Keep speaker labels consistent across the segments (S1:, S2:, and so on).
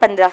S1: 15।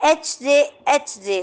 S1: HJ HJ।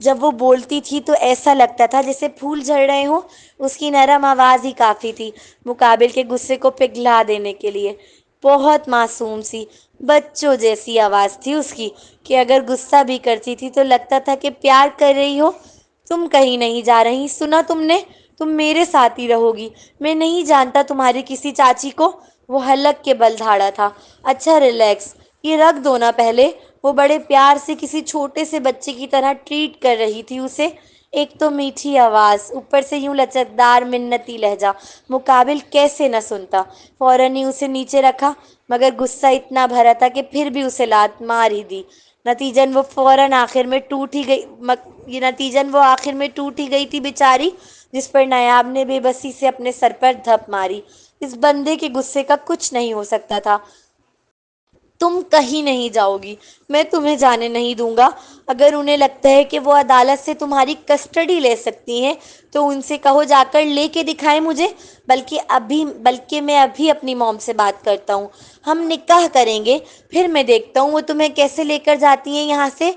S1: جب وہ بولتی تھی تو ایسا لگتا تھا جیسے پھول جھڑ رہے ہوں، اس کی نرم آواز ہی کافی تھی مقابل کے غصے کو پگھلا دینے کے لیے۔ بہت معصوم سی، بچوں جیسی آواز تھی اس کی، کہ اگر غصہ بھی کرتی تھی تو لگتا تھا کہ پیار کر رہی ہو۔ تم کہیں نہیں جا رہی، سنا تم نے؟ تم میرے ساتھ ہی رہو گی۔ میں نہیں جانتا تمہاری کسی چاچی کو۔ وہ حلق کے بل دھاڑا تھا۔ اچھا ریلیکس، یہ رکھ دو نا پہلے۔ وہ بڑے پیار سے کسی چھوٹے سے بچے کی طرح ٹریٹ کر رہی تھی اسے۔ ایک تو میٹھی آواز، اوپر سے یوں لچکدار منتی لہجہ، مقابل کیسے نہ سنتا۔ فوراً ہی اسے نیچے رکھا، مگر غصہ اتنا بھرا تھا کہ پھر بھی اسے لات مار ہی دی۔ نتیجن وہ آخر میں ٹوٹ ہی گئی تھی بیچاری، جس پر نایاب نے بے بسی سے اپنے سر پر دھپ ماری۔ اس بندے کے غصے کا کچھ نہیں ہو سکتا تھا۔ تم کہیں نہیں جاؤ گی، میں تمہیں جانے نہیں دوں گا۔ اگر انہیں لگتا ہے کہ وہ عدالت سے تمہاری کسٹڈی لے سکتی ہیں تو ان سے کہو جا کر لے کے دکھائیں مجھے۔ بلکہ میں ابھی اپنی موم سے بات کرتا ہوں، ہم نکاح کریں گے، پھر میں دیکھتا ہوں وہ تمہیں کیسے لے کر جاتی ہیں یہاں سے۔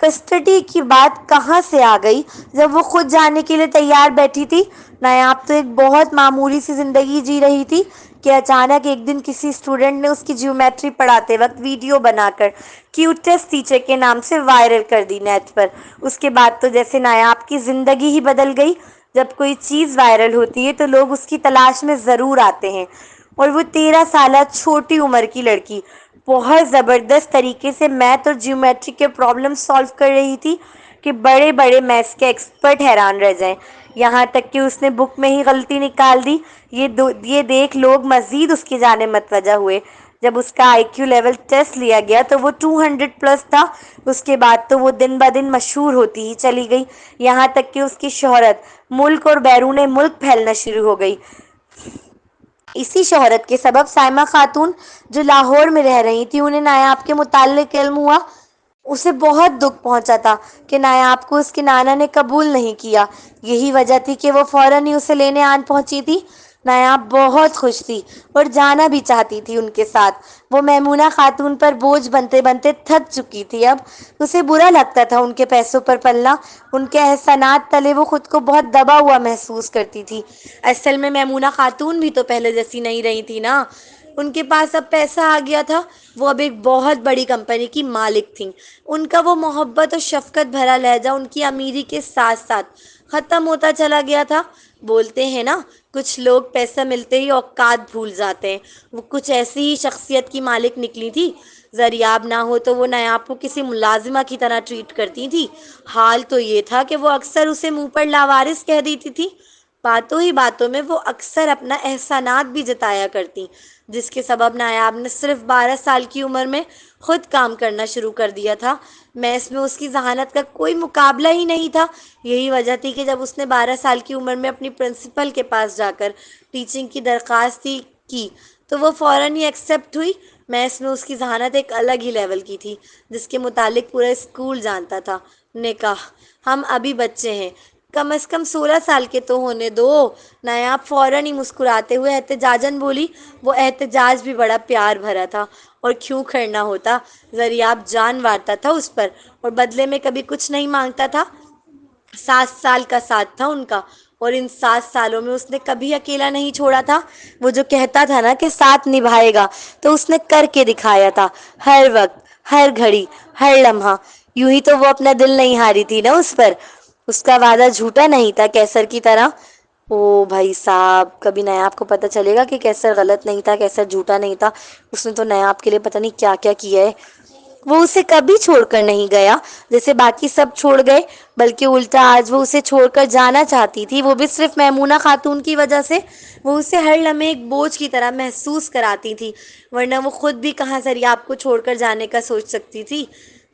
S1: کسٹڈی کی بات کہاں سے آ گئی جب وہ خود جانے کے لیے تیار بیٹھی تھی؟ نایاب تو ایک بہت معمولی سی زندگی جی رہی تھی کہ اچانک ایک دن کسی اسٹوڈنٹ نے اس کی جیومیٹری پڑھاتے وقت ویڈیو بنا کر کیوٹیسٹ ٹیچر کے نام سے وائرل کر دی نیٹ پر۔ اس کے بعد تو جیسے نایاب کی زندگی ہی بدل گئی۔ جب کوئی چیز وائرل ہوتی ہے تو لوگ اس کی تلاش میں ضرور آتے ہیں، اور وہ 13 سالہ چھوٹی عمر کی لڑکی بہت زبردست طریقے سے میتھ اور جیومیٹری کے پرابلم سالو کر رہی تھی کہ بڑے بڑے میتھس کے ایکسپرٹ حیران رہ جائیں۔ یہاں تک کہ اس نے بک میں ہی غلطی نکال دی۔ یہ دیکھ لوگ مزید اس کی جانب متوجہ ہوئے۔ جب اس کا آئی کیو لیول ٹیسٹ لیا گیا تو وہ 200+ تھا۔ اس کے بعد تو وہ دن بدن مشہور ہوتی ہی چلی گئی، یہاں تک کہ اس کی شہرت ملک اور بیرون ملک پھیلنا شروع ہو گئی۔ اسی شہرت کے سبب سائمہ خاتون جو لاہور میں رہ رہی تھی، انہیں نایاب کے متعلق علم ہوا۔ اسے بہت دکھ پہنچا تھا کہ نایاب کو اس کے نانا نے قبول نہیں کیا۔ یہی وجہ تھی کہ وہ فوراً ہی اسے لینے آن پہنچی تھی۔ نایاب بہت خوش تھی اور جانا بھی چاہتی تھی ان کے ساتھ۔ وہ میمونہ خاتون پر بوجھ بنتے بنتے تھک چکی تھی اب۔ اسے برا لگتا تھا ان کے پیسوں پر پلنا، ان کے احسانات تلے وہ خود کو بہت دبا ہوا محسوس کرتی تھی۔ اصل میں میمونہ خاتون بھی تو پہلے جیسی نہیں رہی تھی نا۔ ان کے پاس اب پیسہ آ گیا تھا، وہ اب ایک بہت بڑی کمپنی کی مالک تھیں۔ ان کا وہ محبت اور شفقت بھرا لہجہ ان کی امیری کے ساتھ ساتھ ختم ہوتا چلا گیا تھا۔ بولتے ہیں نا، کچھ لوگ پیسہ ملتے ہی اوقات بھول جاتے ہیں۔ وہ کچھ ایسی ہی شخصیت کی مالک نکلی تھی۔ زریاب نہ ہو تو وہ نایاب کو کسی ملازمہ کی طرح ٹریٹ کرتی تھی۔ حال تو یہ تھا کہ وہ اکثر اسے منہ پر لاوارث کہہ دیتی تھی۔ باتوں ہی باتوں میں وہ اکثر اپنا احسانات بھی جتایا کرتی، جس کے سبب نایاب نے صرف 12 سال کی عمر میں خود کام کرنا شروع کر دیا تھا۔ میس میں اس کی ذہانت کا کوئی مقابلہ ہی نہیں تھا۔ یہی وجہ تھی کہ جب اس نے 12 سال کی عمر میں اپنی پرنسپل کے پاس جا کر ٹیچنگ کی درخواست کی تو وہ فوراً ہی ایکسیپٹ ہوئی۔ میس میں اس کی ذہانت ایک الگ ہی لیول کی تھی، جس کے متعلق پورا اسکول جانتا تھا۔ نکاح؟ ہم ابھی بچے ہیں، کم از کم 16 سال کے تو ہونے دو۔ نایاب فوراً ہی مسکراتے ہوئے احتجاجاً بولی۔ وہ احتجاج بھی بڑا پیار بھرا تھا، اور کیوں کرنا ہوتا، زریاب جان مارتا تھا اس پر، اور بدلے میں کبھی کچھ نہیں مانگتا تھا۔ 7 سال کا ساتھ تھا ان کا، اور ان 7 سالوں میں اس نے کبھی اکیلا نہیں چھوڑا تھا۔ وہ جو کہتا تھا نا کہ ساتھ نبھائے گا، تو اس نے کر کے دکھایا تھا، ہر وقت، ہر گھڑی، ہر لمحہ۔ یوں ہی تو وہ اپنا دل نہیں ہاری تھی نا اس پر۔ اس کا وعدہ جھوٹا نہیں تھا کیسر کی طرح۔ او بھائی صاحب، کبھی نیاب کو پتہ چلے گا کہ کیسر غلط نہیں تھا، کیسر جھوٹا نہیں تھا۔ اس نے تو نیاب کے لیے پتہ نہیں کیا کیا کیا ہے۔ وہ اسے کبھی چھوڑ کر نہیں گیا جیسے باقی سب چھوڑ گئے، بلکہ الٹا آج وہ اسے چھوڑ کر جانا چاہتی تھی، وہ بھی صرف میمونہ خاتون کی وجہ سے۔ وہ اسے ہر لمحے ایک بوجھ کی طرح محسوس کراتی تھی، ورنہ وہ خود بھی کہاں زریاب کو چھوڑ کر جانے کا سوچ سکتی تھی۔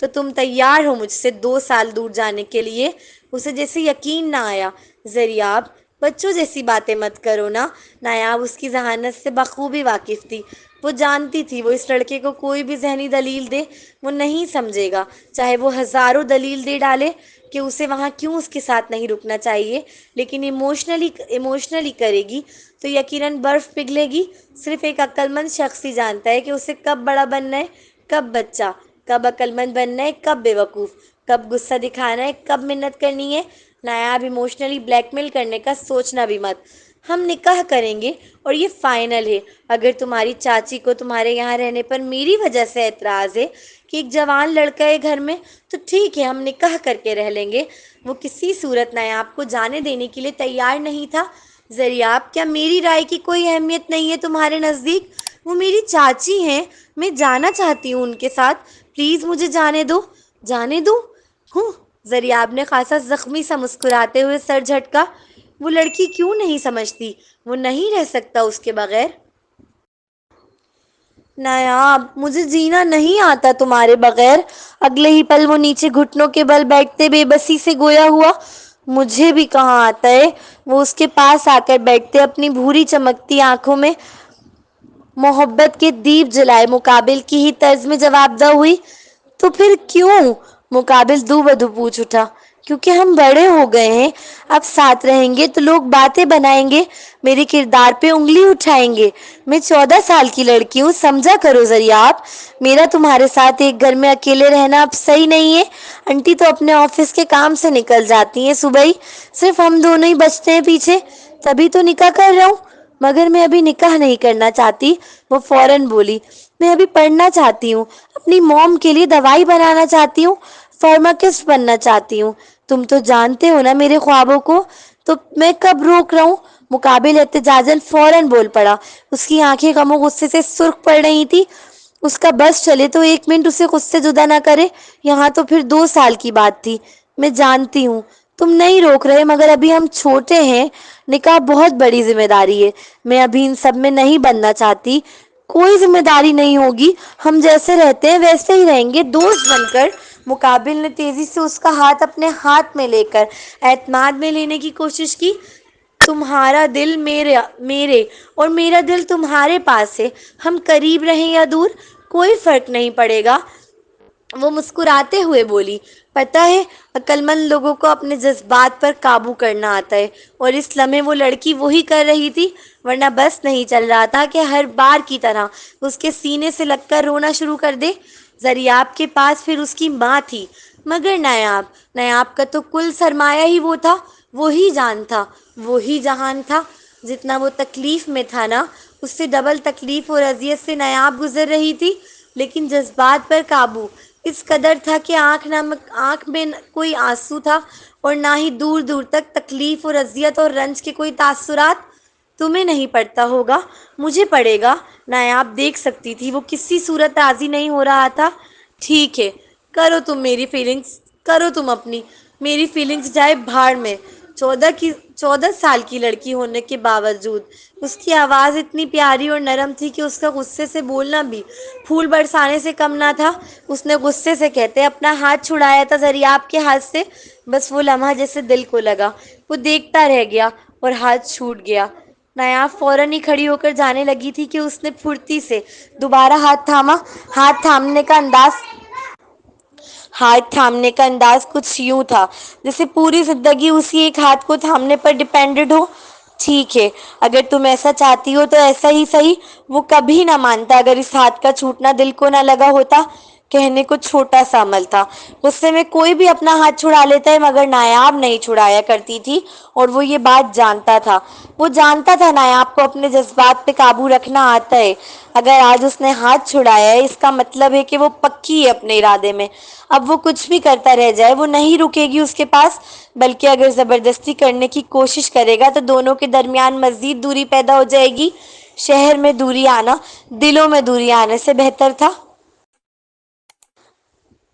S1: تو تم تیار ہو مجھ سے 2 سال دور جانے کے لیے؟ اسے جیسے یقین نہ آیا۔ زریاب، بچوں جیسی باتیں مت کرو نا۔ نایاب اس کی ذہانت سے بخوبی واقف تھی۔ وہ جانتی تھی وہ اس لڑکے کو کوئی بھی ذہنی دلیل دے وہ نہیں سمجھے گا، چاہے وہ ہزاروں دلیل دے ڈالے کہ اسے وہاں کیوں اس کے ساتھ نہیں رکنا چاہیے، لیکن ایموشنلی کرے گی تو یقیناً برف پگھلے گی۔ صرف ایک عقل مند شخص ہی جانتا ہے کہ اسے کب بڑا بننا ہے، کب بچہ، کب عقل مند بننا ہے، کب بے وقوف، کب غصہ دکھانا ہے، کب منت کرنی ہے۔ نایاب ایموشنلی بلیک میل کرنے کا سوچنا بھی مت۔ ہم نکاح کریں گے اور یہ فائنل ہے۔ اگر تمہاری چاچی کو تمہارے یہاں رہنے پر میری وجہ سے اعتراض ہے کہ ایک جوان لڑکا ہے گھر میں، تو ٹھیک ہے، ہم نکاح کر کے رہ لیں گے۔ وہ کسی صورت نایاب کو جانے دینے کے لیے تیار نہیں تھا۔ زریاب، کیا میری رائے کی کوئی اہمیت نہیں ہے تمہارے نزدیک؟ وہ میری چاچی ہیں، میں جانا چاہتی ہوں ان کے ساتھ، پلیز مجھے جانے دو۔ جانے دوں؟ ہوں۔ زریاب نے خاصا زخمی سا مسکراتے ہوئے سر جھٹکا۔ وہ لڑکی کیوں نہیں سمجھتی؟ وہ نہیں رہ سکتا اس کے بغیر۔ نایاب، مجھے جینا نہیں آتا تمہارے بغیر۔ اگلے ہی پل وہ نیچے گھٹنوں کے بل بیٹھتے بے بسی سے گویا ہوا۔ مجھے بھی کہاں آتا ہے۔ وہ اس کے پاس آ کر بیٹھتے اپنی بھوری چمکتی آنکھوں میں محبت کے دیپ جلائے مقابل کی ہی طرز میں جواب دہ ہوئی۔ تو پھر کیوں؟ مقابل دو بدو پوچھ اٹھا۔ کیونکہ ہم بڑے ہو گئے ہیں، اب ساتھ رہیں گے تو لوگ باتیں بنائیں گے، میرے کردار پہ انگلی اٹھائیں گے۔ میں 14 سال کی لڑکی ہوں، سمجھا کرو زریاب۔ میرا تمہارے ساتھ ایک گھر میں اکیلے رہنا اب صحیح نہیں ہے۔ انٹی تو اپنے آفس کے کام سے نکل جاتی ہیں صبح ہی، صرف ہم دونوں ہی بچتے ہیں پیچھے، تبھی تو نکاح کر رہا ہوں۔ مگر میں ابھی نکاح نہیں کرنا چاہتی، وہ فوراً بولی۔ میں ابھی پڑھنا چاہتی ہوں، اپنی موم کے لیے دوائی بنانا چاہتی ہوں، فارماکسٹ بننا چاہتی ہوں۔ تم تو جانتے ہو نا میرے خوابوں کو، تو میں کب روک رہا ہوں؟ مقابل احتجاجاً فوراً بول پڑا۔ اس کی آنکھیں غم و غصے سے سرخ پڑ رہی تھی۔ اس کا بس چلے تو 1 منٹ اسے خود سے جدا نہ کرے، یہاں تو پھر 2 سال کی بات تھی۔ میں جانتی ہوں تم نہیں روک رہے، مگر ابھی ہم چھوٹے ہیں، نکاح بہت بڑی ذمہ داری ہے، میں ابھی ان سب میں نہیں بننا چاہتی۔ کوئی ذمہ داری نہیں ہوگی، ہم جیسے رہتے ہیں ویسے ہی رہیں گے، دوست بن کر۔ مقابل نے تیزی سے اس کا ہاتھ اپنے ہاتھ میں لے کر اعتماد میں لینے کی کوشش کی۔ تمہارا دل میرے اور میرا دل تمہارے پاس ہے، ہم قریب رہیں یا دور کوئی فرق نہیں پڑے گا، وہ مسکراتے ہوئے بولی۔ پتہ ہے، عقل مند لوگوں کو اپنے جذبات پر قابو کرنا آتا ہے، اور اس لمحے وہ لڑکی وہی کر رہی تھی، ورنہ بس نہیں چل رہا تھا کہ ہر بار کی طرح اس کے سینے سے لگ کر رونا شروع کر دے۔ زریاب کے پاس پھر اس کی ماں تھی، مگر نیاب کا تو کل سرمایہ ہی وہ تھا، وہی جان تھا، وہی جہان تھا۔ جتنا وہ تکلیف میں تھا نا، اس سے ڈبل تکلیف اور اذیت سے نیاب گزر رہی تھی، لیکن جذبات پر قابو اس قدر تھا کہ آنکھ میں کوئی آنسو تھا، اور نہ ہی دور دور تک تکلیف اور اذیت اور رنج کے کوئی تاثرات۔ تمہیں نہیں پڑتا ہوگا، مجھے پڑے گا۔ نایاب دیکھ سکتی تھی وہ کسی صورت راضی نہیں ہو رہا تھا۔ ٹھیک ہے، کرو تم میری فیلنگز، کرو تم اپنی، میری فیلنگز جائے بھاڑ میں۔ 14 سال کی لڑکی ہونے کے باوجود اس کی آواز اتنی پیاری اور نرم تھی کہ اس کا غصے سے بولنا بھی پھول برسانے سے کم نہ تھا۔ اس نے غصے سے کہتے اپنا ہاتھ چھڑایا تھا زریاب کے ہاتھ سے، بس وہ لمحہ جیسے دل کو لگا، وہ دیکھتا رہ گیا اور ہاتھ چھوٹ گیا۔ نیاب فوراً ہی کھڑی ہو کر جانے لگی تھی کہ اس نے پھرتی سے دوبارہ ہاتھ تھاما۔ ہاتھ تھامنے کا انداز کچھ یوں تھا جیسے پوری زندگی اسی ایک ہاتھ کو تھامنے پر ڈیپینڈڈ ہو۔ ٹھیک ہے، اگر تم ایسا چاہتی ہو تو ایسا ہی صحیح۔ وہ کبھی نہ مانتا اگر اس ہاتھ کا چھوٹنا دل کو نہ لگا ہوتا۔ کہنے کو چھوٹا سا عمل تھا، غصے میں کوئی بھی اپنا ہاتھ چھڑا لیتا ہے، مگر نایاب نہیں چھڑایا کرتی تھی، اور وہ یہ بات جانتا تھا۔ وہ جانتا تھا نایاب کو اپنے جذبات پہ قابو رکھنا آتا ہے۔ اگر آج اس نے ہاتھ چھڑایا ہے، اس کا مطلب ہے کہ وہ پکی ہے اپنے ارادے میں۔ اب وہ کچھ بھی کرتا رہ جائے، وہ نہیں رکے گی اس کے پاس، بلکہ اگر زبردستی کرنے کی کوشش کرے گا تو دونوں کے درمیان مزید دوری پیدا ہو جائے گی۔ شہر میں دوری آنا دلوں میں دوری آنے سے بہتر تھا۔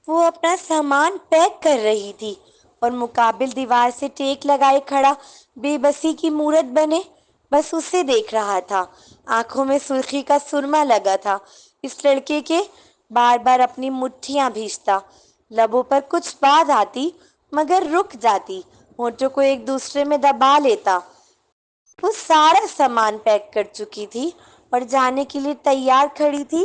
S1: وہ اپنا سامان پیک کر رہی تھی، اور مقابل دیوار سے ٹیک لگائے کھڑا بے بسی کی مورت بنے بس اسے دیکھ رہا تھا۔ آنکھوں میں سرخی کا سرما لگا تھا۔ اس لڑکے کے بار بار اپنی مٹھیاں بھیجتا، لبوں پر کچھ بات آتی مگر رک جاتی، ہونٹوں کو ایک دوسرے میں دبا لیتا۔ وہ سارا سامان پیک کر چکی تھی اور جانے کے لیے تیار کھڑی تھی۔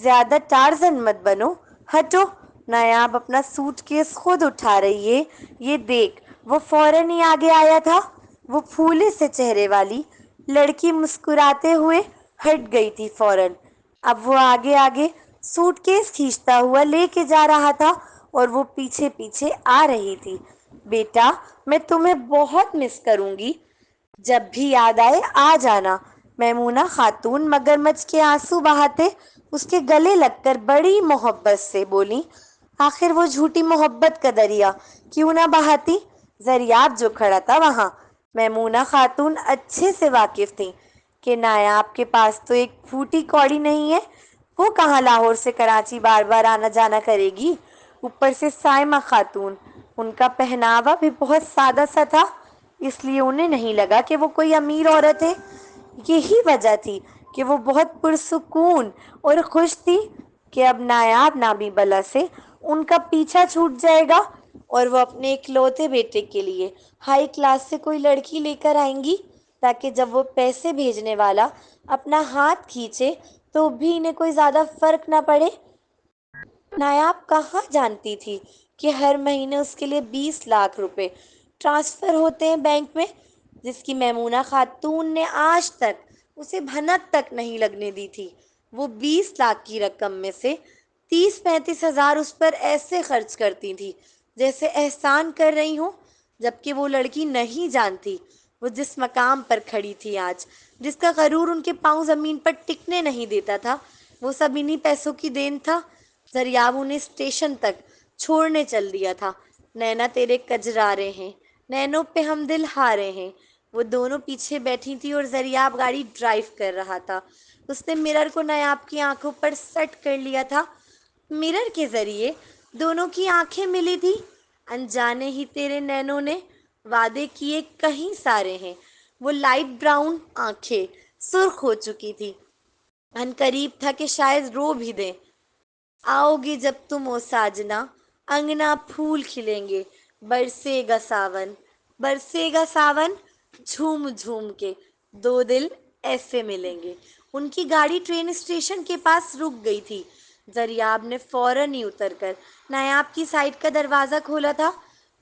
S1: زیادہ ٹارزن مت بنو، ہٹو، نایاب اپنا سوٹ کیس خود اٹھا رہی ہے، یہ دیکھ۔ وہ فوراً ہی آگے آیا تھا۔ وہ پھولے سے چہرے والی لڑکی مسکراتے ہوئے ہٹ گئی تھی فوراً۔ اب وہ آگے آگے سوٹ کیس کھینچتا ہوا لے کے جا رہا تھا، اور وہ پیچھے پیچھے آ رہی تھی۔ بیٹا میں تمہیں بہت مس کروں گی، جب بھی یاد آئے آ جانا۔ میمونہ خاتون مگرمچھ کے آنسو بہاتے اس کے گلے لگ کر بڑی محبت سے بولی۔ آخر وہ جھوٹی محبت کا دریا کیوں نہ بہاتی؟ زریاب جو کھڑا تھا وہاں، میمونہ خاتون اچھے سے واقف تھیں کہ نایاب کے پاس تو ایک پھوٹی کوڑی نہیں ہے، وہ کہاں لاہور سے کراچی بار بار آنا جانا کرے گی؟ اوپر سے سائمہ خاتون، ان کا پہناوا بھی بہت سادہ سا تھا، اس لیے انہیں نہیں لگا کہ وہ کوئی امیر عورت ہے۔ یہی وجہ تھی کہ وہ بہت پرسکون اور خوش تھی کہ اب نایاب نامی بلا سے ان کا پیچھا چھوٹ جائے گا اور وہ اپنے اکلوتے بیٹے کے لیے ہائی کلاس سے کوئی لڑکی لے کر آئیں گی، تاکہ جب وہ پیسے بھیجنے والا اپنا ہاتھ کھینچے تو بھی انہیں کوئی زیادہ فرق نہ پڑے۔ نایاب کہاں جانتی تھی کہ ہر مہینے اس کے لیے 20 لاکھ روپے ٹرانسفر ہوتے ہیں بینک میں، جس کی میمونہ خاتون نے آج تک اسے بھنک تک نہیں لگنے دی تھی۔ وہ 20 لاکھ کی رقم میں سے 30-35 ہزار اس پر ایسے خرچ کرتی تھی جیسے احسان کر رہی ہوں، جبکہ وہ لڑکی نہیں جانتی وہ جس مقام پر کھڑی تھی آج، جس کا غرور ان کے پاؤں زمین پر ٹکنے نہیں دیتا تھا، وہ سب انہی پیسوں کی دین تھا۔ زریاب انہیں اسٹیشن تک چھوڑنے چل دیا تھا۔ نینا تیرے کجرارے ہیں، نینوں پہ ہم دل ہارے ہیں۔ وہ دونوں پیچھے بیٹھی تھی اور زریاب گاڑی ڈرائیو کر رہا تھا۔ اس نے مرر کو نایاب کی آنکھوں پر سیٹ کر لیا تھا۔ مرر کے ذریعے دونوں کی آنکھیں ملی تھی۔ انجانے ہی تیرے نینوں نے وعدے کیے کہیں سارے ہیں۔ وہ لائٹ براؤن آنکھیں سرخ ہو چکی تھی۔ عنقریب تھا کہ شاید رو بھی دیں۔ آؤ گے جب تم او ساجنا، انگنا پھول کھلیں گے، برسے گا ساون، برسے گا ساون، جھوم جھوم کے دو دل ایسے ملیں گے۔ ان کی گاڑی ٹرین اسٹیشن کے پاس رک گئی تھی۔ زریاب نے فوراً ہی اتر کر نایاب کی سائیڈ کا دروازہ کھولا تھا۔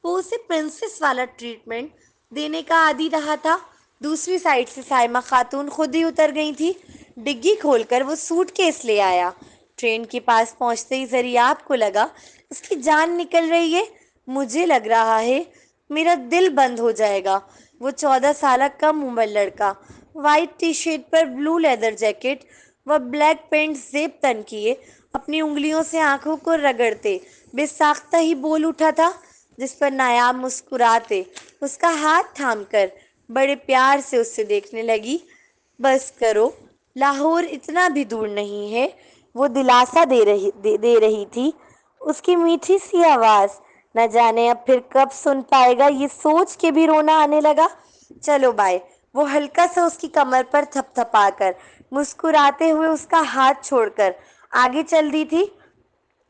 S1: وہ اسے پرنسس والا ٹریٹمنٹ دینے کا عادی رہا تھا۔ دوسری سائیڈ سے سائمہ خاتون خود ہی اتر گئی تھی۔ ڈگی کھول کر وہ سوٹ کیس لے آیا۔ ٹرین کے پاس پہنچتے ہی زریاب کو لگا اس کی جان نکل رہی ہے۔ مجھے لگ رہا ہے میرا دل بند ہو جائے گا۔ وہ 14 سالہ کم عمر لڑکا، وائٹ ٹی شرٹ پر بلو لیدر جیکٹ و بلیک پینٹ زیب تن کیے، اپنی انگلیوں سے آنکھوں کو رگڑتے بے ساختہ ہی بول اٹھا تھا، جس پر نایاب مسکراتے اس کا ہاتھ تھام کر بڑے پیار سے اس سے دیکھنے لگی۔ بس کرو، لاہور اتنا بھی دور نہیں ہے، وہ دلاسا دے رہی تھی اس کی میٹھی سی آواز۔ نہ جانے اب پھر کب سن پائے گا، یہ سوچ کے بھی رونا آنے لگا۔ چلو بائے، وہ ہلکا سا اس کی کمر پر تھپ تھپا کر مسکراتے ہوئے اس کا ہاتھ چھوڑ کر آگے چل دی تھی،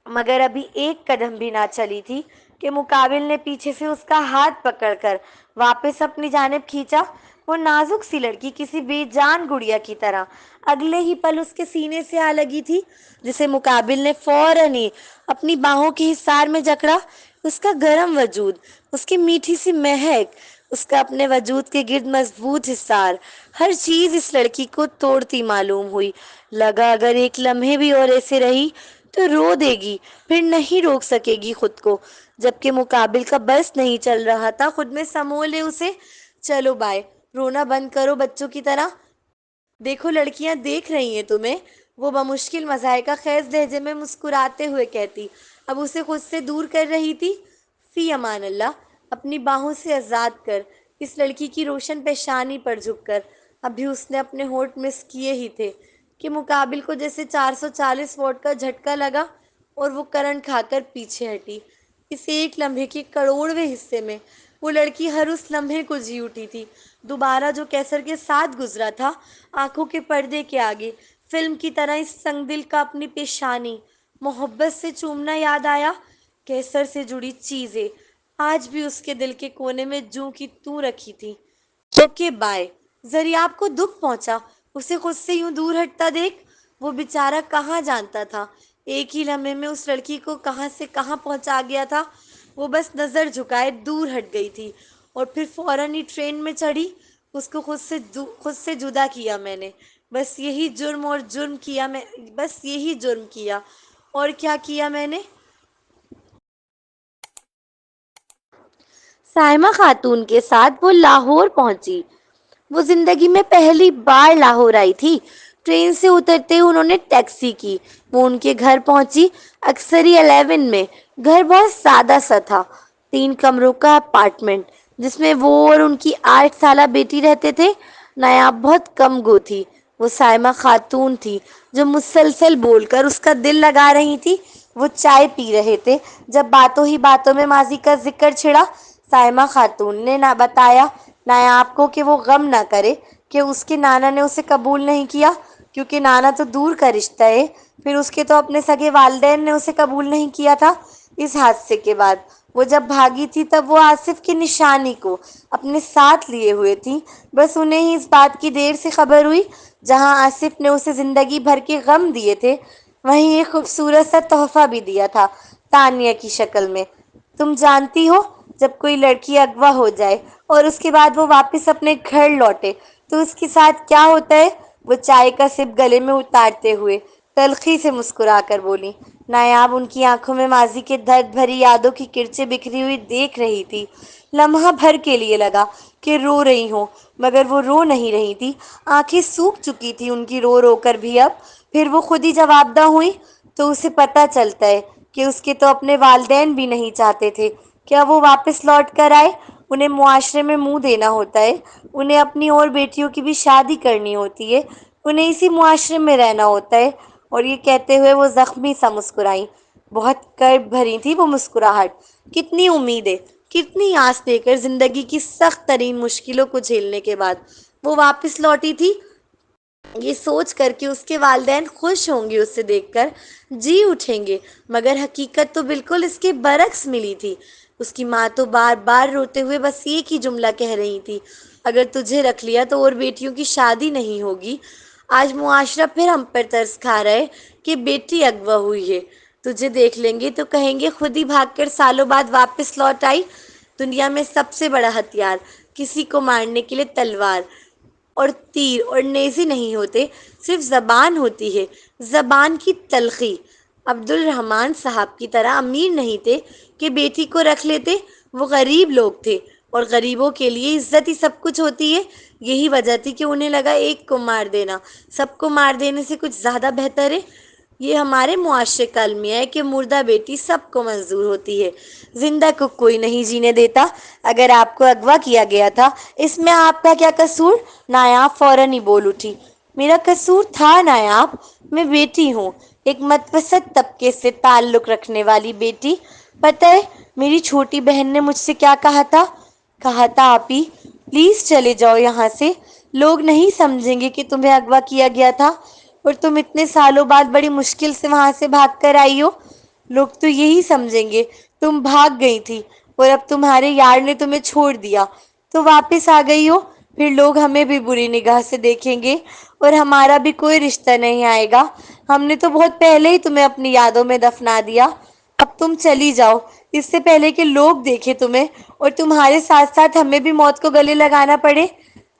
S1: مگر ابھی ایک قدم بھی نہ چلی تھی کہ مقابل نے پیچھے سے اس کا ہاتھ پکڑ کر واپس اپنی جانب کھینچا۔ وہ نازک سی لڑکی کسی بے جان گڑیا کی طرح اگلے ہی پل اس کے سینے سے آ لگی تھی، جسے مقابل نے فوراً ہی اپنی باہوں کے حصار میں جکڑا۔ اس کا گرم وجود، اس کی میٹھی سی مہک، اس کا اپنے وجود کے گرد مضبوط حصار، ہر چیز اس لڑکی کو توڑتی معلوم ہوئی۔ لگا اگر ایک لمحے بھی اور ایسے رہی تو رو دے گی، پھر نہیں روک سکے گی خود کو، جبکہ مقابل کا بس نہیں چل رہا تھا خود میں سمو لے اسے۔ چلو بائے، رونا بند کرو بچوں کی طرح، دیکھو لڑکیاں دیکھ رہی ہیں تمہیں، وہ بمشکل مضحکہ خیز لہجے میں مسکراتے ہوئے کہتی، اب اسے خود سے دور کر رہی تھی۔ فی امان اللہ، اپنی باہوں سے آزاد کر اس لڑکی کی روشن پیشانی پر جھک کر ابھی اس نے اپنے ہونٹ مس کیے ہی تھے کہ مقابل کو جیسے 440 واٹ کا جھٹکا لگا اور وہ کرنٹ کھا کر پیچھے ہٹی۔ اس ایک لمحے کے کروڑویں حصے میں وہ لڑکی ہر اس لمحے کو جی اٹھی تھی دوبارہ جو کیسر کے ساتھ گزرا تھا۔ آنکھوں کے پردے کے آگے فلم کی طرح اس سنگ دل کا اپنی پیشانی محبت سے چومنا یاد آیا۔ کیسر سے جڑی چیزیں آج بھی اس کے دل کے کونے میں جوں کی توں رکھی تھی۔ Okay bye. زریاب کو دکھ پہنچا اسے خود سے یوں دور ہٹتا دیکھ۔ وہ بیچارہ کہاں جانتا تھا ایک ہی لمحے میں اس لڑکی کو کہاں سے کہاں پہنچا گیا تھا۔ وہ بس نظر جھکائے دور ہٹ گئی تھی اور پھر فوراً ہی ٹرین میں چڑھی۔ اس کو خود سے جدا کیا میں نے، بس یہی جرم کیا اور کیا کیا میں نے؟ سائمہ خاتون کے ساتھ وہ لاہور پہنچی۔ وہ زندگی میں پہلی بار لاہور آئی تھی۔ ٹرین سے اترتے انہوں نے ٹیکسی کی۔ وہ ان کے گھر پہنچی، اکثری 11 میں۔ گھر بہت سادہ سا تھا، 3 کمروں کا اپارٹمنٹ جس میں وہ اور ان کی 8 سالہ بیٹی رہتے تھے۔ نایاب بہت کم گو تھی۔ وہ سائمہ خاتون تھی جو مسلسل بول کر اس کا دل لگا رہی تھی۔ وہ چائے پی رہے تھے جب باتوں ہی باتوں میں ماضی کا ذکر چھڑا۔ سائمہ خاتون نے نہ بتایا نایاب کو کہ وہ غم نہ کرے کہ اس کے نانا نے اسے قبول نہیں کیا، کیونکہ نانا تو دور کا رشتہ ہے، پھر اس کے تو اپنے سگے والدین نے اسے قبول نہیں کیا تھا۔ اس حادثے کے بعد وہ جب بھاگی تھی تب وہ آصف کی نشانی کو اپنے ساتھ لیے ہوئے تھی۔ بس انہیں ہی اس بات کی دیر سے خبر ہوئی، جہاں آصف نے اسے زندگی بھر کے غم دیے تھے وہیں ایک خوبصورت سا تحفہ بھی دیا تھا، تانیہ کی شکل میں۔ تم جانتی ہو، جب کوئی لڑکی اغوا ہو جائے اور اس کے بعد وہ واپس اپنے گھر لوٹے تو اس کے ساتھ کیا ہوتا ہے؟ وہ چائے کا سپ گلے میں اتارتے ہوئے تلخی سے مسکرا کر بولی۔ نایاب ان کی آنکھوں میں ماضی کے درد بھری یادوں کی کرچیں بکھری ہوئی دیکھ رہی تھی۔ لمحہ بھر کے لیے لگا کہ رو رہی ہوں، مگر وہ رو نہیں رہی تھی۔ آنکھیں سوکھ چکی تھی ان کی رو رو کر بھی اب۔ پھر وہ خود ہی جواب دہ ہوئی۔ تو اسے پتہ چلتا ہے کہ اس کے تو اپنے والدین بھی نہیں چاہتے تھے کیا وہ واپس لوٹ کر آئے۔ انہیں معاشرے میں منہ دینا ہوتا ہے، انہیں اپنی اور بیٹیوں کی بھی شادی کرنی ہوتی ہے، انہیں اسی معاشرے میں رہنا ہوتا ہے۔ اور یہ کہتے ہوئے وہ زخمی سا مسکرائیں۔ بہت کرب بھری تھی وہ مسکراہٹ۔ کتنی امیدیں، کتنی آس لے کر زندگی کی سخت ترین مشکلوں کو جھیلنے کے بعد وہ واپس لوٹی تھی، یہ سوچ کر کہ اس کے والدین خوش ہوں گے اسے دیکھ کر، جی اٹھیں گے، مگر حقیقت تو بالکل اس کے برعکس ملی تھی۔ اس کی ماں تو بار بار روتے ہوئے بس ایک ہی جملہ کہہ رہی تھی، اگر تجھے رکھ لیا تو اور بیٹیوں کی شادی نہیں ہوگی۔ آج معاشرہ پھر ہم پر ترس کھا رہا ہے کہ بیٹی اغوا ہوئی ہے، تجھے دیکھ لیں گے تو کہیں گے خود ہی بھاگ کر سالوں بعد واپس لوٹ آئی۔ دنیا میں سب سے بڑا ہتھیار کسی کو مارنے کے لیے تلوار اور تیر اور نیزے نہیں ہوتے، صرف زبان ہوتی ہے، زبان کی تلخی۔ عبد الرحمن صاحب کی طرح امیر نہیں تھے کہ بیٹی کو رکھ لیتے، وہ غریب لوگ تھے، اور غریبوں کے لیے عزت ہی سب کچھ ہوتی ہے۔ یہی وجہ تھی کہ انہیں لگا ایک کو مار دینا سب کو مار دینے سے کچھ زیادہ بہتر ہے۔ یہ ہمارے معاشرے کا المیہ ہے کہ مردہ بیٹی سب کو منظور ہوتی ہے، زندہ کو کوئی نہیں جینے دیتا۔ اگر آپ کو اغوا کیا گیا تھا، اس میں آپ کا کیا قصور؟ نایاب فوراً ہی بول اٹھی۔ میرا قصور تھا نایاب، میں بیٹی ہوں، ایک متوسط طبقے سے تعلق رکھنے والی بیٹی۔ پتہ ہے میری چھوٹی بہن نے مجھ سے کیا کہا تھا؟ کہا تھا آپی پلیز چلے جاؤ یہاں سے، لوگ نہیں سمجھیں گے کہ تمہیں اغوا کیا گیا تھا اور تم اتنے سالوں بعد بڑی مشکل سے وہاں سے بھاگ کر آئی ہو۔ لوگ تو یہی سمجھیں گے تم بھاگ گئی تھی اور اب تمہارے یار نے تمہیں چھوڑ دیا تو واپس آ گئی ہو، پھر لوگ ہمیں بھی بری نگاہ سے دیکھیں گے اور ہمارا بھی کوئی رشتہ نہیں آئے گا۔ ہم نے تو بہت پہلے ہی تمہیں اپنی یادوں میں دفنا دیا، اب تم چلی جاؤ اس سے پہلے کہ لوگ دیکھیں تمہیں اور تمہارے ساتھ ساتھ ہمیں بھی موت کو گلے لگانا پڑے۔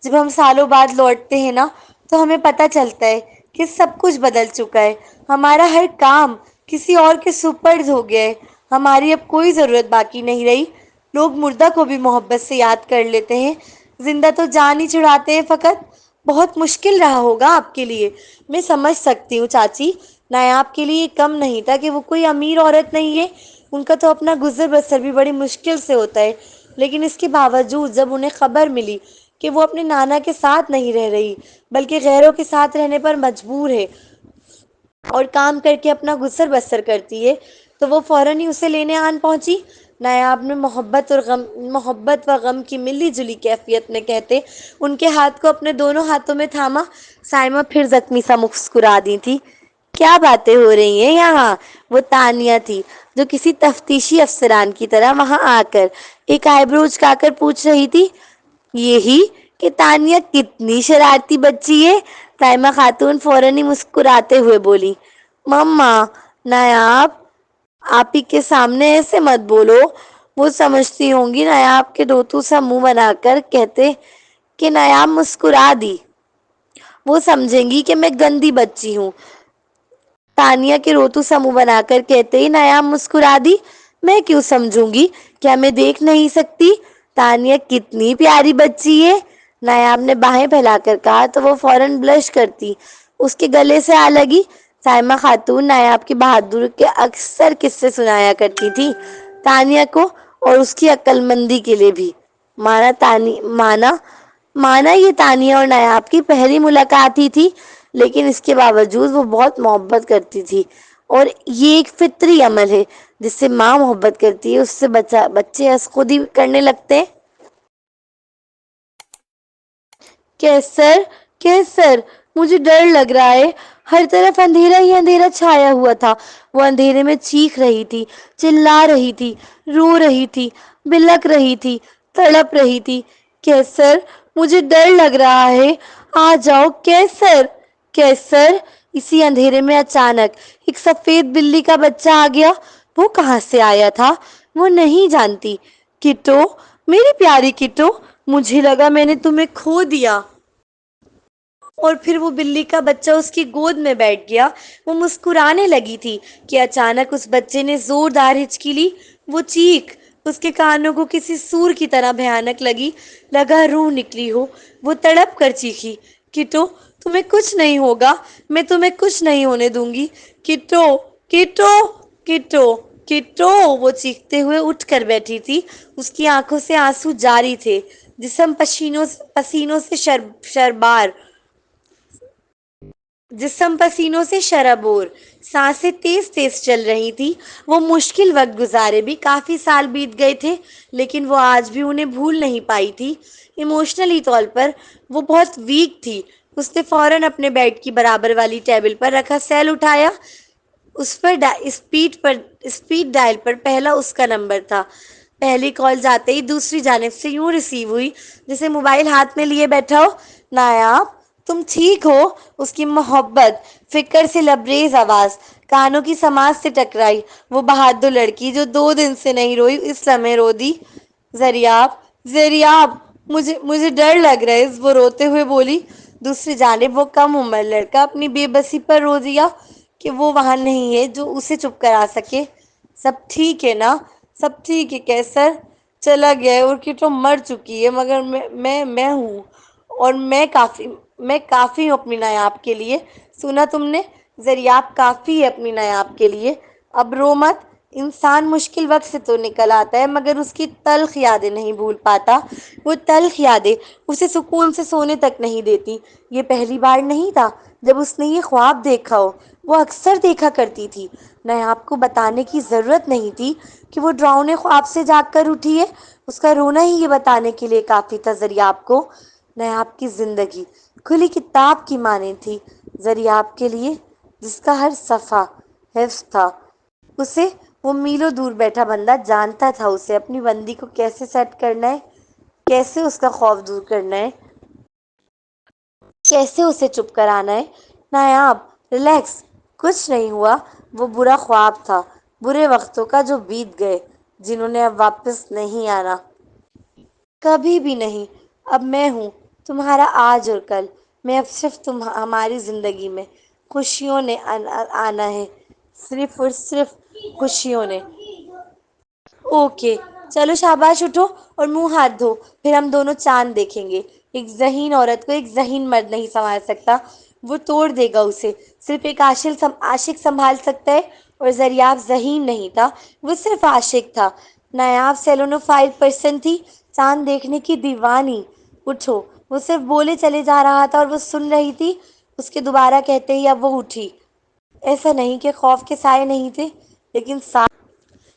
S1: جب ہم سالوں بعد لوٹتے ہیں نا تو ہمیں پتہ چلتا ہے کہ سب کچھ بدل چکا ہے، ہمارا ہر کام کسی اور کے سپرد ہو گیا ہے، ہماری اب کوئی ضرورت باقی نہیں رہی۔ لوگ مردہ کو بھی محبت سے یاد کر لیتے ہیں، زندہ تو جان ہی چھڑاتے ہیں فقط۔ بہت مشکل رہا ہوگا آپ کے لیے، میں سمجھ سکتی ہوں چاچی۔ نایاب کے لیے کم نہیں تھا کہ وہ کوئی امیر عورت نہیں ہے، ان کا تو اپنا گزر بسر بھی بڑی مشکل سے ہوتا ہے، لیکن اس کے باوجود جب انہیں خبر ملی کہ وہ اپنے نانا کے ساتھ نہیں رہ رہی بلکہ غیروں کے ساتھ رہنے پر مجبور ہے اور کام کر کے اپنا گزر بسر کرتی ہے، تو وہ فوراً ہی اسے لینے آن پہنچی۔ نایاب نے محبت و غم کی ملی جلی کیفیت میں کہتے ان کے ہاتھ کو اپنے دونوں ہاتھوں میں تھاما۔ سائمہ پھر زخمی سا مسکرا دی تھی۔ کیا باتیں ہو رہی ہیں یہاں؟ وہ تانیہ تھی جو کسی تفتیشی افسران کی طرح وہاں آ کر ایک آئیبرو اچکا کر پوچھ رہی تھی۔ یہی کہ تانیہ کتنی شرارتی بچی ہے، سائمہ خاتون فوراً ہی مسکراتے ہوئے بولی۔ مما، نایاب آپ ہی کے سامنے ایسے مت بولو، وہ سمجھتی ہوں گی۔ نایاب کے دوتو سا منہ بنا کر کہتے کہ نایاب مسکرا دی۔ وہ سمجھیں گی کہ میں گندی بچی ہوں۔ تانیہ کے روتو سا منہ بنا کر کہتے ہی نایاب مسکرا دی۔ میں کیوں سمجھوں گی؟ کیا میں دیکھ نہیں سکتی؟ تانیہ کتنی پیاری بچی ہے، نایاب نے باہیں پھیلا کر کہا تو وہ فوراً بلش کرتی اس کے گلے سے آ لگی۔ سائمہ خاتون نایاب کی بہادر کے اکثر قصے سنایا کرتی تھی تانیہ کو، اور اس کی عقل مندی کے لیے بھی۔ مانا یہ تانیہ اور نایاب کی پہلی ملاقات ہی تھی، لیکن اس کے باوجود وہ بہت محبت کرتی تھی، اور یہ ایک فطری عمل ہے، جس سے ماں محبت کرتی ہے اس سے بچے از خود ہی کرنے لگتے ہیں۔ کیسر کیسر مجھے ڈر لگ رہا ہے، ہر طرف اندھیرا ہی اندھیرا چھایا ہوا تھا۔ وہ اندھیرے میں چیخ رہی تھی، چلا رہی تھی، رو رہی تھی، بلک رہی تھی، تڑپ رہی تھی۔ کیسر مجھے ڈر لگ رہا ہے، آ جاؤ کیسر کیسر۔ اسی اندھیرے میں اچانک ایک سفید بلی کا بچہ آ گیا۔ وہ کہاں سے آیا تھا وہ نہیں جانتی۔ کٹو، میری پیاری کٹو، مجھے لگا میں نے تمہیں کھو دیا۔ اور پھر وہ بلی کا بچہ اس کی گود میں بیٹھ گیا۔ وہ مسکرانے لگی تھی کہ اچانک اس بچے نے زوردار ہچکی لی۔ وہ چیخ اس کے کانوں کو کسی سور کی طرح بھیانک لگی، لگا روح نکلی ہو۔ وہ تڑپ کر چیخی، کٹو تمہیں کچھ نہیں ہوگا، میں تمہیں کچھ نہیں ہونے دوں گی، کٹو کٹو کٹو کٹو۔ وہ چیختے ہوئے اٹھ کر بیٹھی تھی، اس کی آنکھوں سے آنسو جاری تھے، جسم پسینوں سے شرابور، سانسیں تیز تیز چل رہی تھی۔ وہ مشکل وقت گزارے بھی کافی سال بیت گئے تھے، لیکن وہ آج بھی انہیں بھول نہیں پائی تھی۔ ایموشنلی طور پر وہ بہت ویک تھی۔ اس نے فوراً اپنے بیڈ کی برابر والی ٹیبل پر رکھا سیل اٹھایا۔ اس پر اسپیڈ ڈائل پر پہلا اس کا نمبر تھا۔ پہلی کال جاتے ہی دوسری جانب سے یوں ریسیو ہوئی جیسے موبائل ہاتھ میں لیے بیٹھا ہو۔ نایاب تم ٹھیک ہو؟ اس کی محبت فکر سے لبریز آواز کانوں کی سماعت سے ٹکرائی۔ وہ بہادر لڑکی جو 2 دن سے نہیں روئی اس لمحے رو دی۔ زریاب مجھے ڈر لگ رہا ہے، وہ روتے ہوئے بولی۔ دوسری جانب وہ کم عمر لڑکا اپنی بے بسی پر رو دیا کہ وہ وہاں نہیں ہے جو اسے چپ کرا سکے۔ سب ٹھیک ہے نا؟ سب ٹھیک ہے کیسر؟ چلا گیا ہے اور کٹو مر چکی ہے، مگر میں ہوں، اور میں کافی ہوں اپنی نایاب کے لیے۔ سنا تم نے؟ زریاب کافی ہے اپنی نایاب کے لیے۔ اب رو مت۔ انسان مشکل وقت سے تو نکل آتا ہے، مگر اس کی تلخ یادیں نہیں بھول پاتا۔ وہ تلخ یادیں اسے سکون سے سونے تک نہیں دیتی۔ یہ پہلی بار نہیں تھا جب اس نے یہ خواب دیکھا ہو، وہ اکثر دیکھا کرتی تھی۔ نایاب کو بتانے کی ضرورت نہیں تھی کہ وہ ڈراؤنے خواب سے جاگ کر اٹھی ہے، اس کا رونا ہی یہ بتانے کے لیے کافی تھا زریاب کو۔ نایاب کی زندگی کھلی کتاب کی مانند تھی زریاب کے لیے، جس کا ہر صفحہ حفظ تھا۔ اسے وہ میلوں دور بیٹھا بندہ جانتا تھا اسے اپنی بندی کو کیسے سیٹ کرنا ہے، کیسے اس کا خوف دور کرنا ہے، کیسے اسے چپ کرانا ہے۔ نایاب ریلیکس، کچھ نہیں ہوا، وہ برا خواب تھا، برے وقتوں کا جو بیت گئے، جنہوں نے اب واپس نہیں آنا، کبھی بھی نہیں۔ اب میں ہوں تمہارا آج اور کل، میں اب صرف ہماری زندگی میں خوشیوں نے آنا ہے، صرف اور صرف خوشیوں نے۔ اوکے چلو شاباش، اٹھو اور منہ ہاتھ دھو، پھر ہم دونوں چاند دیکھیں گے۔ ایک ذہین عورت کو ایک ذہین مرد نہیں سنبھال سکتا، وہ توڑ دے گا اسے۔ صرف ایک عاشق سنبھال سکتا ہے، اور زریاب ذہین نہیں تھا، وہ صرف عاشق تھا۔ نایاب سیلونوفائل پرسن تھی، چاند دیکھنے کی دیوانی۔ اٹھو، وہ صرف بولے چلے جا رہا تھا اور وہ سن رہی تھی، اس کے دوبارہ کہتے ہی اب وہ اٹھی۔ ایسا نہیں کہ خوف کے سائے نہیں تھے،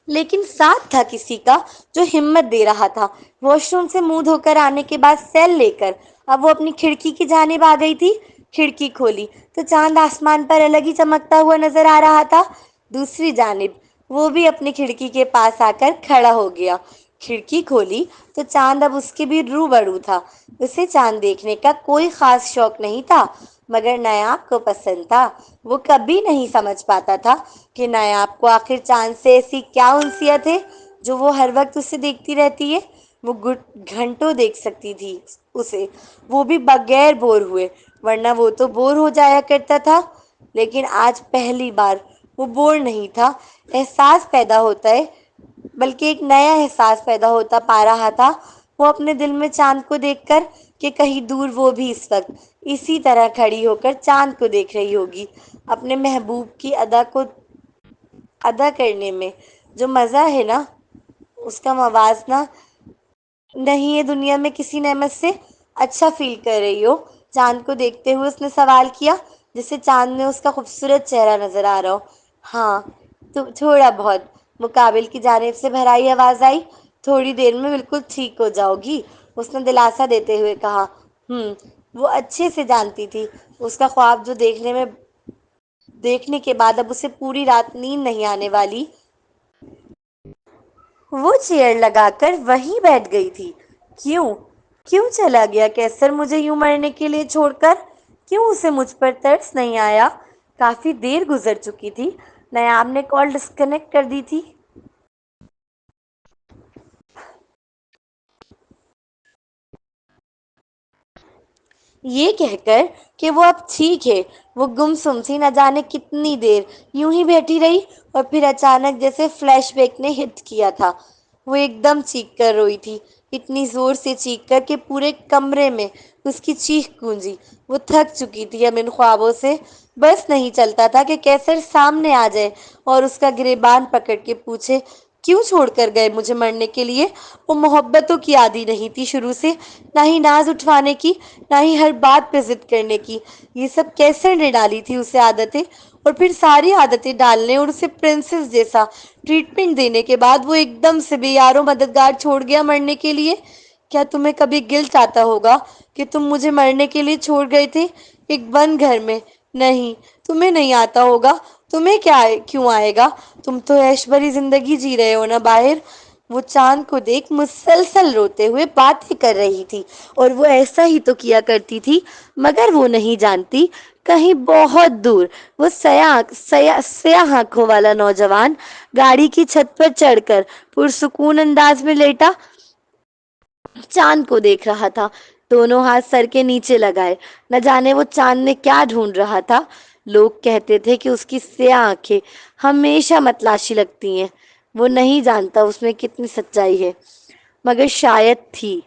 S1: لیکن ساتھ تھا کسی کا جو ہمت دے رہا تھا۔ واش روم سے منہ دھو کر آنے کے بعد سیل لے کر اب وہ اپنی کھڑکی کی جانب آ گئی تھی۔ کھڑکی کھولی تو چاند آسمان پر الگ ہی چمکتا ہوا نظر آ رہا تھا۔ دوسری جانب وہ بھی اپنی کھڑکی کے پاس آ کر کھڑا ہو گیا۔ کھڑکی کھولی تو چاند اب اس کے بھی روبرو تھا۔ اسے چاند دیکھنے کا کوئی خاص شوق نہیں تھا، مگر نایاب کو پسند تھا۔ وہ کبھی نہیں سمجھ پاتا تھا کہ نایاب کو آخر چاند سے ایسی کیا انسیت ہے جو وہ ہر وقت اسے دیکھتی رہتی ہے۔ وہ گھنٹوں دیکھ سکتی تھی اسے، وہ بھی بغیر بور ہوئے، ورنہ وہ تو بور ہو جایا کرتا تھا۔ لیکن آج پہلی بار وہ بور نہیں تھا۔ احساس پیدا ہوتا ہے، بلکہ ایک نیا احساس پیدا ہوتا پا رہا تھا۔ وہ اپنے دل میں چاند کو دیکھ کر کہ کہیں دور وہ بھی اس وقت اسی طرح کھڑی ہو کر چاند کو دیکھ رہی ہوگی، اپنے محبوب کی ادا کرنے میں جو مزہ ہے نا، اس کا موازنہ نہیں ہے دنیا میں کسی نعمت سے۔ اچھا فیل کر رہی ہو؟ چاند کو دیکھتے ہوئے اس نے سوال کیا، جسے چاند میں اس کا خوبصورت چہرہ نظر آ رہا ہو۔ ہاں، تو تھوڑا بہت، مقابل کی جانب سے بھرائی آواز آئی۔ تھوڑی دیر میں بالکل ٹھیک ہو جاؤ گی، اس نے دلاسا دیتے ہوئے کہا۔ وہ اچھے سے جانتی تھی اس کا خواب جو دیکھنے کے بعد اب اسے پوری رات نیند نہیں آنے والی۔ وہ چیئر لگا کر وہیں بیٹھ گئی تھی۔ کیوں کیوں چلا گیا کیسر مجھے یوں مرنے کے لیے چھوڑ کر؟ کیوں اسے مجھ پر ترس نہیں آیا؟ کافی دیر گزر چکی تھی۔ نیاب نے کال ڈسکنیکٹ کر دی تھی۔ یہ کہہ کر کہ وہ اب ٹھیک ہے، وہ گمسم سی نہ جانے کتنی دیر یوں ہی بیٹھی رہی، اور پھر اچانک جیسے فلیش بیک نے ہٹ کیا تھا، وہ ایک دم چیخ کر روئی تھی، اتنی زور سے چیخ کر کہ پورے کمرے میں اس کی چیخ گونجی۔ وہ تھک چکی تھی اب ان خوابوں سے، بس نہیں چلتا تھا کہ کیسر سامنے آ جائے اور اس کا گریبان پکڑ کے پوچھے، کیوں چھوڑ کر گئے مجھے مرنے کے لیے؟ وہ محبتوں کی عادی نہیں تھی شروع سے، نہ ہی ناز اٹھوانے کی، نہ ہی ہر بات پہ ضد کرنے کی۔ یہ سب کیسر نے ڈالی تھی اسے عادتیں، اور پھر ساری عادتیں ڈالنے اور اسے پرنسس جیسا ٹریٹمنٹ دینے کے بعد وہ ایک دم سے بے یار و مددگار چھوڑ گیا مرنے کے لیے۔ کیا تمہیں کبھی گلٹ آتا ہوگا کہ تم مجھے مرنے کے لیے چھوڑ گئے تھے ایک بند گھر میں؟ نہیں، تمہیں نہیں آتا ہوگا۔ تمہیں کیوں آئے گا؟ تم تو عیش بھری زندگی جی رہے ہو نا باہر۔ وہ چاند کو دیکھ مسلسل روتے ہوئے باتیں کر رہی تھی، اور وہ ایسا ہی تو کیا کرتی تھی، مگر وہ نہیں جانتی کہیں بہت دور وہ سیاہ آنکھوں والا نوجوان گاڑی کی چھت پر چڑھ کر پرسکون انداز میں لیٹا چاند کو دیکھ رہا تھا، دونوں ہاتھ سر کے نیچے لگائے۔ نہ جانے وہ چاند میں کیا ڈھونڈ رہا تھا۔ لوگ کہتے تھے کہ اس کی سیاہ آنکھیں ہمیشہ متلاشی لگتی ہیں، وہ نہیں جانتا اس میں کتنی سچائی ہے، مگر شاید تھی۔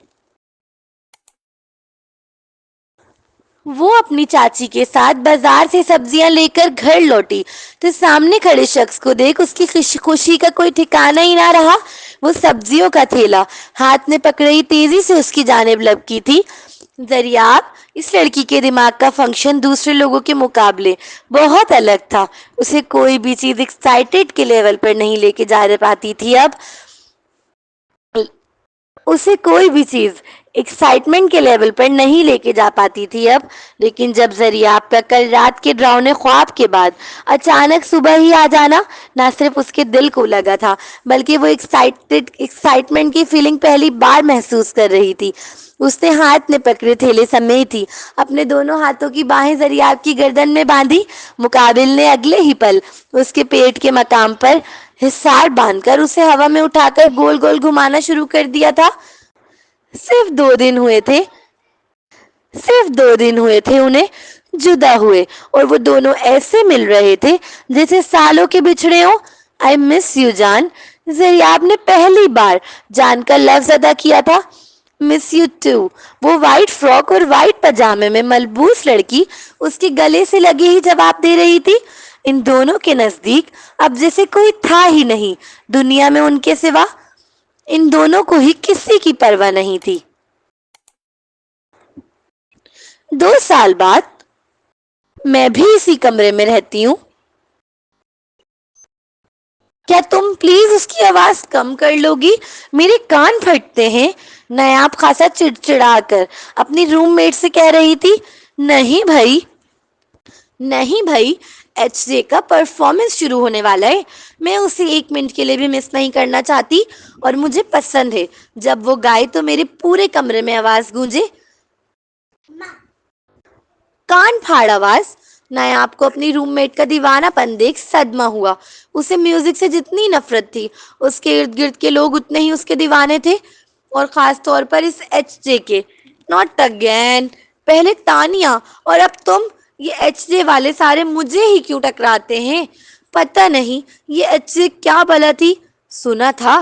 S1: وہ اپنی چاچی کے ساتھ بازار سے سبزیاں لے کر گھر لوٹی تو سامنے کھڑے شخص کو دیکھ اس کی خوشی کا کوئی ٹھکانہ ہی نہ رہا۔ وہ سبزیوں کا تھیلا ہاتھ میں پکڑی تیزی سے اس کی جانب لپکی تھی۔ دریاب، اس لڑکی کے دماغ کا فنکشن دوسرے لوگوں کے مقابلے بہت الگ تھا۔ اسے کوئی بھی چیز ایکسائٹیڈ کے لیول پر نہیں لے کے جا پاتی تھی اب اسے کوئی بھی چیز ایکسائٹمنٹ کے لیول پر نہیں لے کے جا پاتی تھی اب، لیکن جب زریاب کا کل رات کے ڈراؤنے خواب کے بعد اچانک صبح ہی آ جانا نہ صرف اس کے دل کو لگا تھا، بلکہ وہ ایکسائٹمنٹ کی فیلنگ پہلی بار محسوس کر رہی تھی۔ اس نے ہاتھ میں پکڑے تھیلے سمیتی اپنے دونوں ہاتھوں کی باہیں زریاب کی گردن میں باندھی۔ مقابل نے اگلے ہی پل اس کے پیٹ کے مقام پر حصار باندھ کر اسے ہوا میں اٹھا کر گول گول گھمانا شروع کر دیا تھا۔ صرف 2 دن ہوئے تھے انہیں جدا ہوئے، اور وہ دونوں ایسے مل رہے تھے جیسے سالوں کے بچھڑے ہوں۔ آئی مس یو جان، زریاب نے پہلی بار جان کا لفظ ادا کیا تھا۔ مس یو ٹو، وہ وائٹ فراک اور وائٹ پاجامے میں ملبوس لڑکی اس کے گلے سے لگے ہی جواب دے رہی تھی۔ ان دونوں کے نزدیک اب جیسے کوئی تھا ہی نہیں دنیا میں ان کے سوا، ان دونوں کو ہی کسی کی پرواہ نہیں تھی۔ 2 سال بعد میں بھی اسی کمرے میں رہتی ہوں۔ کیا تم پلیز اس کی آواز کم کر لو گی؟ میرے کان پھٹتے ہیں، نیاب خاصا چڑچڑا کر اپنی روم میٹ سے کہہ رہی تھی۔ نہیں بھائی، ایچ جے کا پرفارمنس شروع ہونے والا ہے، میں اسے 1 منٹ کے لیے بھی مس نہیں کرنا چاہتی، اور مجھے پسند ہے جب وہ گائے تو میرے پورے کمرے میں آواز گونجے۔ کان پھاڑ آواز۔ نیاب کو اپنی روم میٹ کا دیوانہ پن دیکھ صدمہ ہوا۔ اسے میوزک سے جتنی نفرت تھی، اس کے ارد گرد کے لوگ اتنے ہی اس کے دیوانے تھے، اور خاص طور پر اس ایچ جے کے۔ ناٹ اگین، پہلے تانیہ اور اب تم، یہ ایچ جے والے سارے مجھے ہی کیوں ٹکراتے ہیں؟ پتہ نہیں یہ ایچ جے کیا بلا تھی، سنا تھا